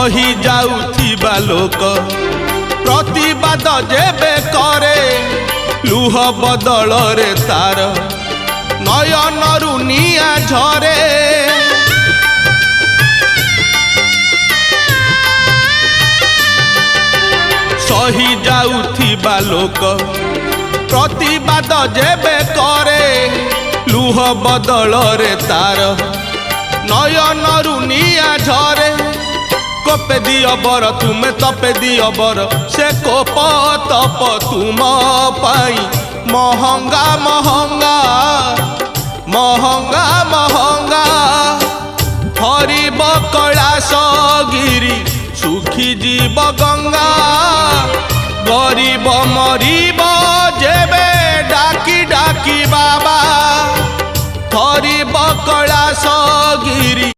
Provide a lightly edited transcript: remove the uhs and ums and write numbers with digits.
सही जाउथिबा लोक प्रतिवाद जेबे करे लुह बदल रे तार नयनरु निया झरे सही जाउथिबा लोक प्रतिवाद जेबे करे लुह बदल रे तार नयनरु निया झरे कोपे दियो बर तुमे तपे दियो बर से कोप तप तुम पाई महंगा महंगा महंगा महंगा हरिब कैलाश गिरी सुखी जीव गंगा गरीब मरीब जेबे डाकी डाकी बाबा हरिब कैलाश गिरी